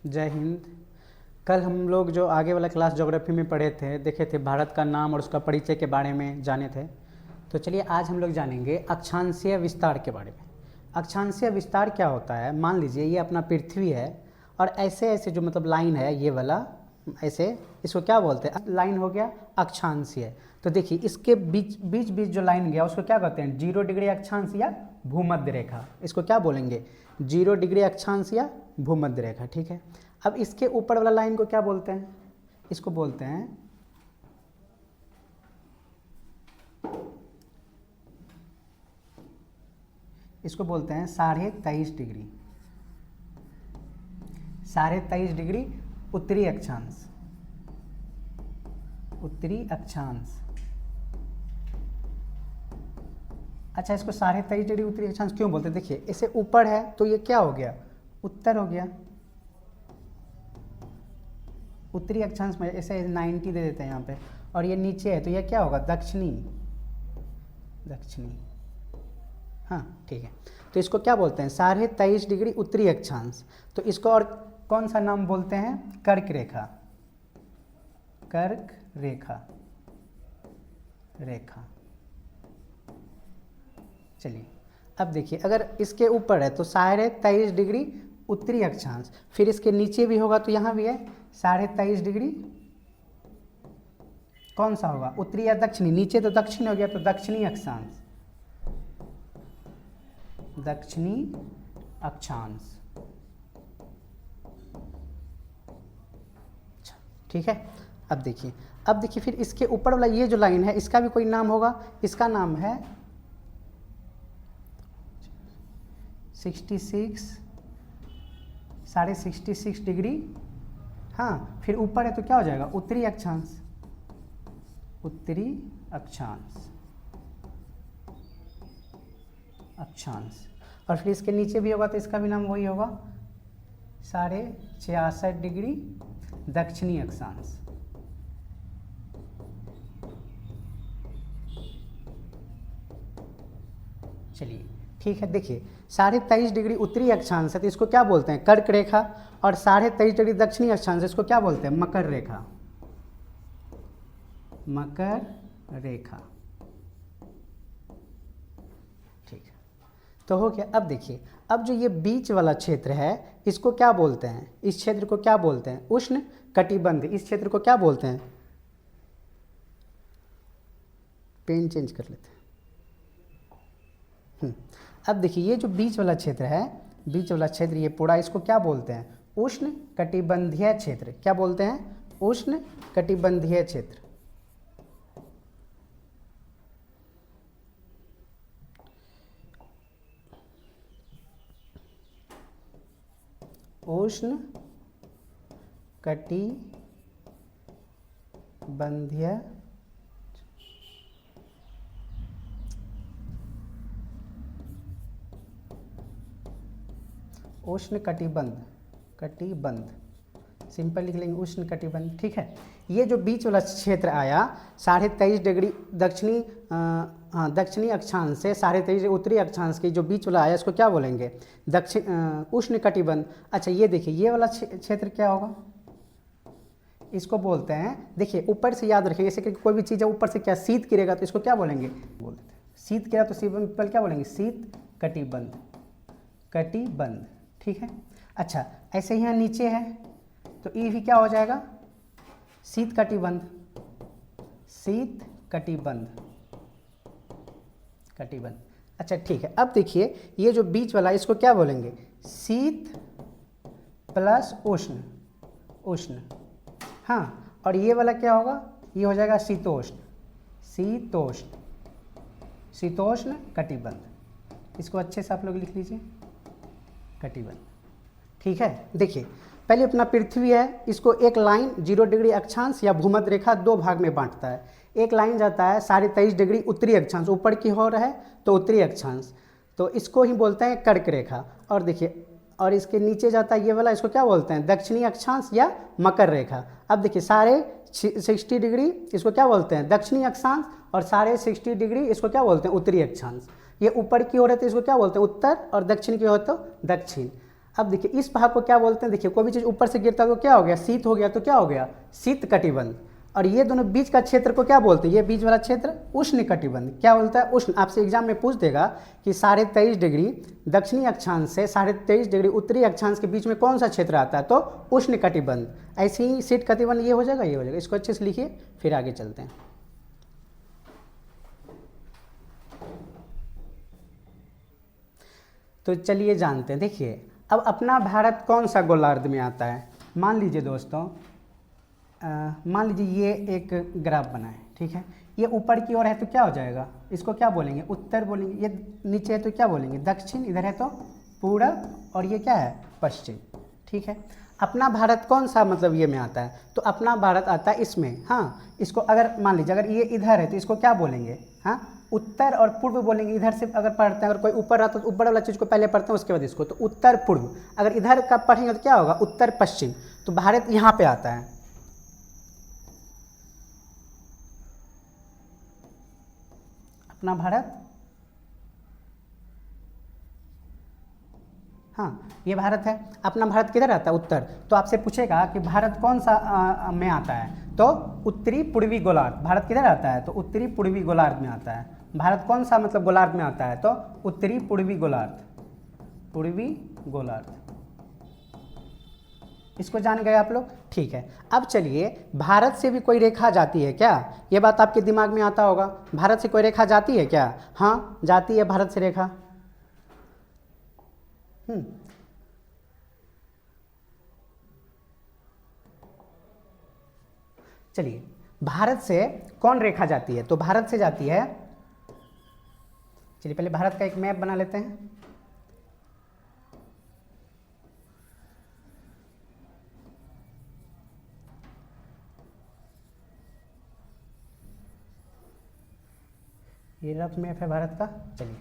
जय हिंद। कल हम लोग जो आगे वाला क्लास ज्योग्राफी में पढ़े थे, देखे थे भारत का नाम और उसका परिचय के बारे में जाने थे। तो चलिए आज हम लोग जानेंगे अक्षांशीय विस्तार के बारे में। अक्षांशीय विस्तार क्या होता है? मान लीजिए ये अपना पृथ्वी है और ऐसे ऐसे जो मतलब लाइन है ये वाला, ऐसे इसको क्या बोलते हैं? लाइन हो गया अक्षांशीय। तो देखिए इसके बीच बीच बीच जो लाइन गया उसको क्या कहते हैं? 0 डिग्री अक्षांश या भूमध्य रेखा। इसको क्या बोलेंगे? 0 डिग्री अक्षांश या भूमध्य रेखा। ठीक है। अब इसके ऊपर वाला लाइन को क्या बोलते हैं? इसको बोलते हैं -23.5 डिग्री। 23.5 डिग्री उत्तरी अक्षांश। उत्तरी अक्षांश। अच्छा, इसको 23.5 डिग्री उत्तरी अक्षांश क्यों बोलते हैं? देखिए इसे ऊपर है तो ये क्या हो गया? उत्तर हो गया। उत्तरी अक्षांश में ऐसे 90 दे देते हैं यहाँ पे, और ये नीचे है तो ये क्या होगा? दक्षिणी। दक्षिणी। हाँ ठीक है। तो इसको क्या बोलते हैं? 23.5 डिग्री उत्तरी अक्षांश। तो इसको और कौन सा नाम बोलते हैं? कर्क रेखा। कर्क रेखा। रेखा। चलिए अब देखिए, अगर इसके ऊपर है तो 23.5 डिग्री उत्तरी अक्षांश, फिर इसके नीचे भी होगा तो यहाँ भी है 23.5 डिग्री। कौन सा होगा? उत्तरी या दक्षिणी? नीचे तो दक्षिण हो गया तो दक्षिणी अक्षांश। दक्षिणी अक्षांश। ठीक है। अब देखिए फिर इसके ऊपर वाला ये जो लाइन है इसका भी कोई नाम होगा। इसका नाम है 66 डिग्री। हाँ, फिर ऊपर है तो क्या हो जाएगा? उत्तरी अक्षांश। उत्तरी अक्षांश। अक्षांश। और फिर इसके नीचे भी होगा तो इसका भी नाम वही होगा 66 डिग्री दक्षिणी अक्षांश। चलिए ठीक है। देखिए 23.5 डिग्री उत्तरी अक्षांश है तो इसको क्या बोलते हैं? कर्क रेखा। और 23.5 डिग्री दक्षिणी अक्षांश है, इसको क्या बोलते हैं? मकर रेखा। मकर रेखा। ठीक है, तो हो गया। अब देखिए, अब जो ये बीच वाला क्षेत्र है इसको क्या बोलते हैं? इस क्षेत्र को क्या बोलते हैं? उष्ण कटिबंध। इस क्षेत्र को क्या बोलते हैं? पेन चेंज कर लेते हैं। अब देखिए ये जो बीच वाला क्षेत्र है, बीच वाला क्षेत्र ये पूरा, इसको क्या बोलते हैं? उष्ण कटिबंधीय क्षेत्र। क्या बोलते हैं? उष्ण कटिबंधीय क्षेत्र। उष्ण कटिबंधीय उष्ण कटिबंध। कटिबंध सिंपल लिख लेंगे, उष्ण कटिबंध। ठीक है। ये जो बीच वाला क्षेत्र आया 23.5 डिग्री दक्षिणी दक्षिणी अक्षांश से 23.5 उत्तरी अक्षांश की जो बीच वाला आया इसको क्या बोलेंगे? उष्ण कटिबंध। अच्छा ये देखिए ये वाला क्षेत्र क्या होगा? इसको बोलते हैं, देखिए ऊपर से याद रखिए, जैसे कि कोई भी चीज़ है ऊपर से क्या शीत गिरेगा तो इसको क्या बोलेंगे? बोलते हैं शीत गिरा तो सिंपल क्या बोलेंगे? शीत कटिबंध। कटिबंध। ठीक है। अच्छा ऐसे ही यहाँ नीचे है तो ये भी क्या हो जाएगा? शीत कटिबंध। शीत कटिबंध। कटिबंध। अच्छा ठीक है। अब देखिए ये जो बीच वाला इसको क्या बोलेंगे? शीत प्लस उष्ण। उष्ण। हाँ, और ये वाला क्या होगा? ये हो जाएगा शीतोष्ण। शीतोष्ण। शीतोष्ण कटिबंध। इसको अच्छे से आप लोग लिख लीजिए, कटिबंध। ठीक है। देखिए पहले अपना पृथ्वी है, इसको एक लाइन 0 डिग्री अक्षांश या भूमध्य रेखा 2 भाग में बांटता है। एक लाइन जाता है 23.5 डिग्री उत्तरी अक्षांश, ऊपर की ओर है तो उत्तरी अक्षांश, तो इसको ही बोलते हैं कर्क रेखा। और देखिए, और इसके नीचे जाता है ये वाला, इसको क्या बोलते हैं? दक्षिणी अक्षांश या मकर रेखा। अब देखिए 60 डिग्री इसको क्या बोलते हैं? दक्षिणी अक्षांश। और 60 डिग्री इसको क्या बोलते हैं? उत्तरी अक्षांश। ये ऊपर की ओर है तो इसको क्या बोलते हैं? उत्तर, और दक्षिण की ओर तो दक्षिण। अब देखिए इस भाग को क्या बोलते हैं, देखिए कोई भी चीज़ ऊपर से गिरता है तो क्या हो गया, शीत हो गया, तो क्या हो गया, शीत कटिबंध। और ये दोनों बीच का क्षेत्र को क्या बोलते हैं, ये बीच वाला क्षेत्र उष्ण कटिबंध। क्या बोलता है, उष्ण। आपसे एग्जाम में पूछ देगा कि 23.5 डिग्री दक्षिणी अक्षांश से 23.5 डिग्री उत्तरी अक्षांश के बीच में कौन सा क्षेत्र आता है, तो उष्ण कटिबंध। ऐसे ही शीत कटिबंध ये हो जाएगा, ये हो जाएगा। इसको अच्छे से लिखिए, फिर आगे चलते हैं। तो चलिए जानते हैं। देखिए अब अपना भारत कौन सा गोलार्ध में आता है। मान लीजिए दोस्तों, मान लीजिए ये एक ग्राफ बना है, ठीक है। ये ऊपर की ओर है तो क्या हो जाएगा, इसको क्या बोलेंगे, उत्तर बोलेंगे। ये नीचे है तो क्या बोलेंगे, दक्षिण। इधर है तो पूरब, और ये क्या है, पश्चिम, ठीक है। अपना भारत कौन सा मतलब ये में आता है, तो अपना भारत आता है इसमें। हाँ, इसको अगर मान लीजिए अगर ये इधर है तो इसको क्या बोलेंगे, हाँ, उत्तर और पूर्व बोलेंगे। इधर से अगर पढ़ते हैं, अगर कोई ऊपर रहता है तो ऊपर वाला चीज़ को पहले पढ़ते हैं, उसके बाद इसको, तो उत्तर पूर्व। अगर इधर का पढ़ेंगे तो क्या होगा, उत्तर पश्चिम। तो भारत यहाँ पे आता है। अपना भारत, हाँ ये भारत है। अपना भारत किधर आता है, उत्तर। तो आपसे पूछेगा कि भारत कौन सा में आता है, तो उत्तरी पूर्वी गोलार्ध। भारत किधर आता है, तो उत्तरी पूर्वी गोलार्ध में आता है। भारत कौन सा मतलब गोलार्ध में आता है, तो उत्तरी पूर्वी गोलार्ध, पूर्वी गोलार्ध। इसको जान गए आप लोग, ठीक है। अब चलिए, भारत से भी कोई रेखा जाती है क्या, ये बात आपके दिमाग में आता होगा। भारत से कोई रेखा जाती है क्या, हाँ जाती है भारत से रेखा। चलिए, भारत से कौन रेखा जाती है, तो भारत से जाती है, चलिए पहले भारत का एक मैप बना लेते हैं। ये रफ मैप है भारत का। चलिए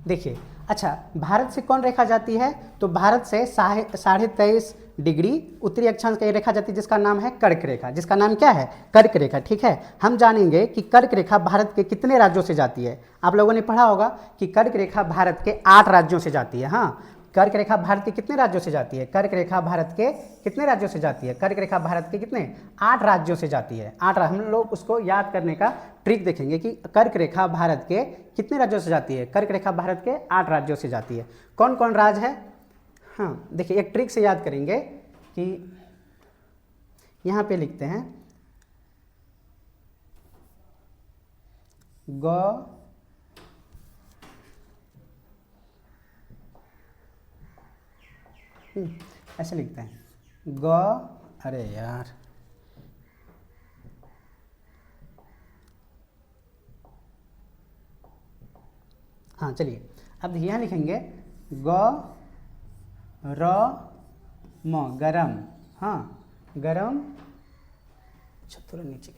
देखिए, अच्छा भारत से कौन रेखा जाती है, तो भारत से 23.5 डिग्री उत्तरी अक्षांश का रेखा जाती है, जिसका नाम है कर्क रेखा। जिसका नाम क्या है, कर्क रेखा, ठीक है। हम जानेंगे कि कर्क रेखा भारत के कितने राज्यों से जाती है। आप लोगों ने पढ़ा होगा कि कर्क रेखा भारत के 8 राज्यों से जाती है। हाँ, कर्क रेखा भारत के कितने राज्यों से जाती है, कर्क रेखा भारत के कितने राज्यों से जाती है, कर्क रेखा भारत के कितने, 8 राज्यों से जाती है। 8। हम लोग उसको याद करने का ट्रिक देखेंगे कि कर्क रेखा भारत के कितने राज्यों से जाती है। कर्क रेखा भारत के 8 राज्यों से जाती है। कौन कौन राज्य है, हाँ देखिए एक ट्रिक से याद करेंगे कि यहाँ पे लिखते हैं गौ, ऐसे लिखते हैं गौ, अरे यार हाँ चलिए, अब यहाँ लिखेंगे गौ र म, गरम। हाँ गरम, थोड़ा नीचे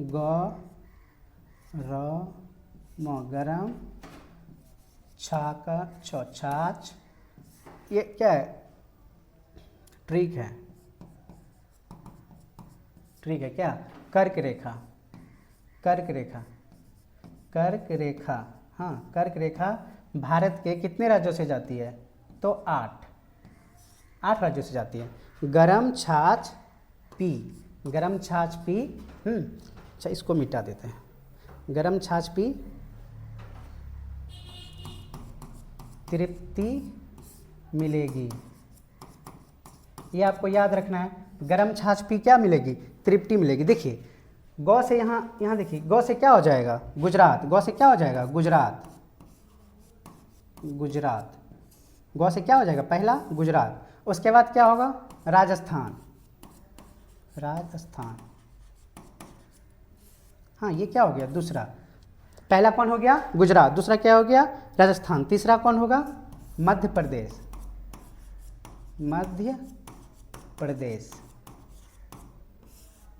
गौ र म, गरम, छाका छ, छाछ। ये क्या है, ट्रिक है, ट्रिक है क्या, कर्क रेखा, कर्क रेखा, कर्क रेखा। हाँ कर्क रेखा भारत के कितने राज्यों से जाती है, तो 8 राज्यों से जाती है। गरम छाछ पी, गरम छाछ पी। अच्छा इसको मिटा देते हैं। गरम छाछ पी, तृप्ति मिलेगी। ये आपको याद रखना है, गरम छाछ पी क्या मिलेगी, तृप्ति मिलेगी। देखिए गौ से यहाँ देखिए, गौ से क्या हो जाएगा, गुजरात। गौ से क्या हो जाएगा, गुजरात, गुजरात। गौ से क्या हो जाएगा, पहला गुजरात। उसके बाद क्या होगा, राजस्थान, राजस्थान। हाँ ये क्या हो गया, दूसरा। पहला कौन हो गया, गुजरात। दूसरा क्या हो गया, राजस्थान। तीसरा कौन होगा, मध्य प्रदेश, मध्य प्रदेश।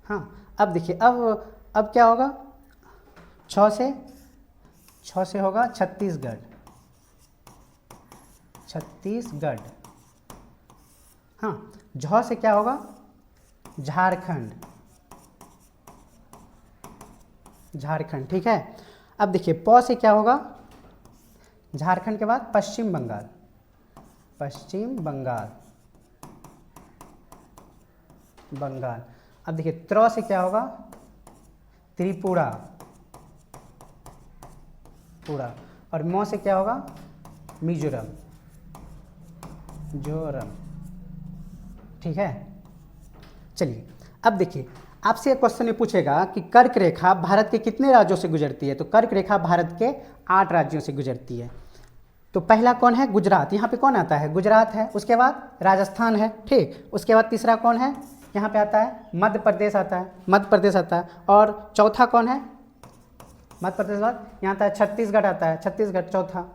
हाँ अब देखिए, अब क्या होगा, 6 से होगा छत्तीसगढ़, छत्तीसगढ़। हाँ झ से क्या होगा, झारखंड, झारखंड, ठीक है। अब देखिए प से क्या होगा, झारखंड के बाद पश्चिम बंगाल, पश्चिम बंगाल, बंगाल। अब देखिए त्र से क्या होगा, त्रिपुरा, पूरा। और म से क्या होगा, मिजोरम, जोरम। ठीक है, चलिए अब देखिए आपसे एक क्वेश्चन ये पूछेगा कि कर्क रेखा भारत के कितने राज्यों से गुजरती है। तो कर्क रेखा भारत के 8 राज्यों से गुजरती है। तो पहला कौन है, गुजरात, यहाँ पे कौन आता है, गुजरात है। उसके बाद राजस्थान है, ठीक। उसके बाद तीसरा कौन है, यहाँ पे आता है मध्य प्रदेश आता है, मध्य प्रदेश आता है। और चौथा कौन है, मध्य प्रदेश बाद यहाँ आता है छत्तीसगढ़ आता है, छत्तीसगढ़ चौथा,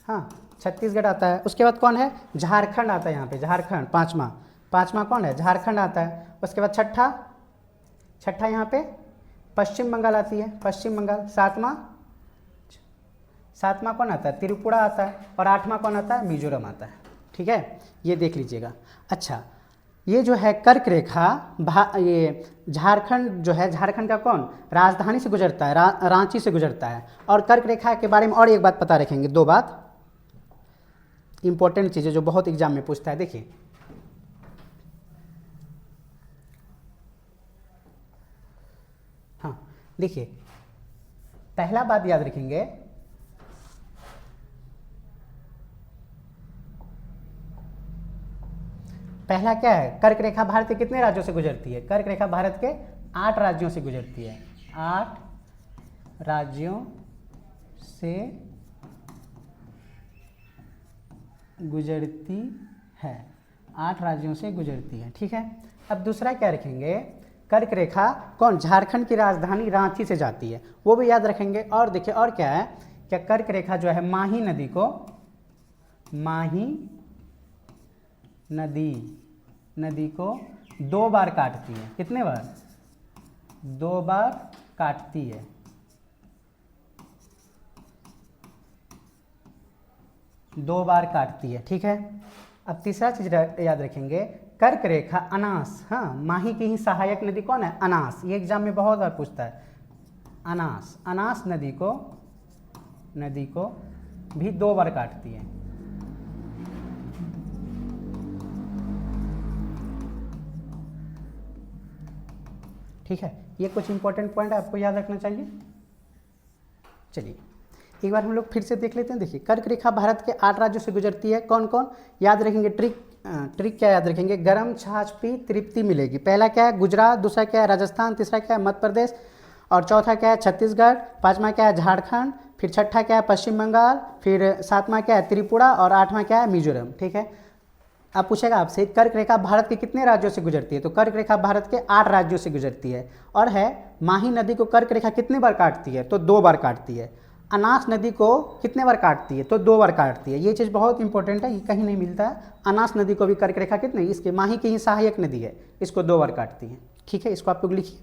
हाँ छत्तीसगढ़ आता है। उसके बाद कौन है, झारखंड आता है यहाँ पे, झारखंड पाँचवा, पाँचवा कौन है, झारखंड आता है। उसके बाद छठा, छठा यहाँ पे पश्चिम बंगाल आती है, पश्चिम बंगाल। सातवां, सातवां कौन आता है, त्रिपुरा आता है। और आठवां कौन आता है, मिजोरम आता है। ठीक है, ये देख लीजिएगा। अच्छा, ये जो है कर्क रेखा ये झारखंड जो है, झारखंड का कौन, राजधानी से गुजरता है, रांची से गुजरता है। और कर्क रेखा के बारे में और एक बात पता रखेंगे, 2 बात इंपॉर्टेंट चीज़ें जो बहुत एग्जाम में पूछता है। देखिए हाँ, देखिए पहला बात याद रखेंगे, पहला क्या है, कर्क रेखा भारत के कितने राज्यों से गुजरती है। कर्क रेखा भारत के 8 राज्यों से गुजरती है, 8 राज्यों से गुजरती है, 8 राज्यों से गुजरती है। ठीक है, अब दूसरा क्या रखेंगे, कर्क रेखा कौन, झारखंड की राजधानी रांची से जाती है, वो भी याद रखेंगे। और देखिए और क्या है, क्या कर्क रेखा जो है माही नदी को, माही नदी को 2 बार काटती है। कितने बार, 2 बार काटती है। दो बार काटती है। ठीक है, अब तीसरा चीज याद रखेंगे, कर्क रेखा अनास, हाँ माही की ही सहायक नदी कौन है, अनास। ये एग्जाम में बहुत बार पूछता है, अनास, अनास नदी को भी 2 बार काटती है। ठीक है, ये कुछ इंपॉर्टेंट पॉइंट आपको याद रखना चाहिए। चलिए एक बार हम लोग फिर से देख लेते हैं। देखिए कर्क रेखा भारत के 8 राज्यों से गुजरती है, कौन कौन याद रखेंगे, ट्रिक क्या याद रखेंगे, गरम छाछ पी तृप्ति मिलेगी। पहला क्या है, गुजरात। दूसरा क्या है, राजस्थान। तीसरा क्या है, मध्य प्रदेश। और चौथा क्या है, छत्तीसगढ़। पाँचवा क्या है, झारखंड। फिर छठा क्या है, पश्चिम बंगाल। फिर सातवां क्या है, त्रिपुरा। और आठवां क्या है, मिजोरम। ठीक है, अब पूछेगा आपसे कर्क रेखा भारत के कितने राज्यों से गुजरती है। तो कर्क रेखा भारत के 8 राज्यों से गुजरती है। और है माही नदी को कर्क रेखा कितने बार काटती है, तो 2 बार काटती है। अनास नदी को कितने बार काटती है, तो 2 बार काटती है। ये चीज़ बहुत इंपॉर्टेंट है, ये कहीं नहीं मिलता है। अनास नदी को भी कर्क रेखा कितने, इसके माही की ही सहायक नदी है, इसको 2 बार काटती है। ठीक है, इसको आप लोग लिखिए।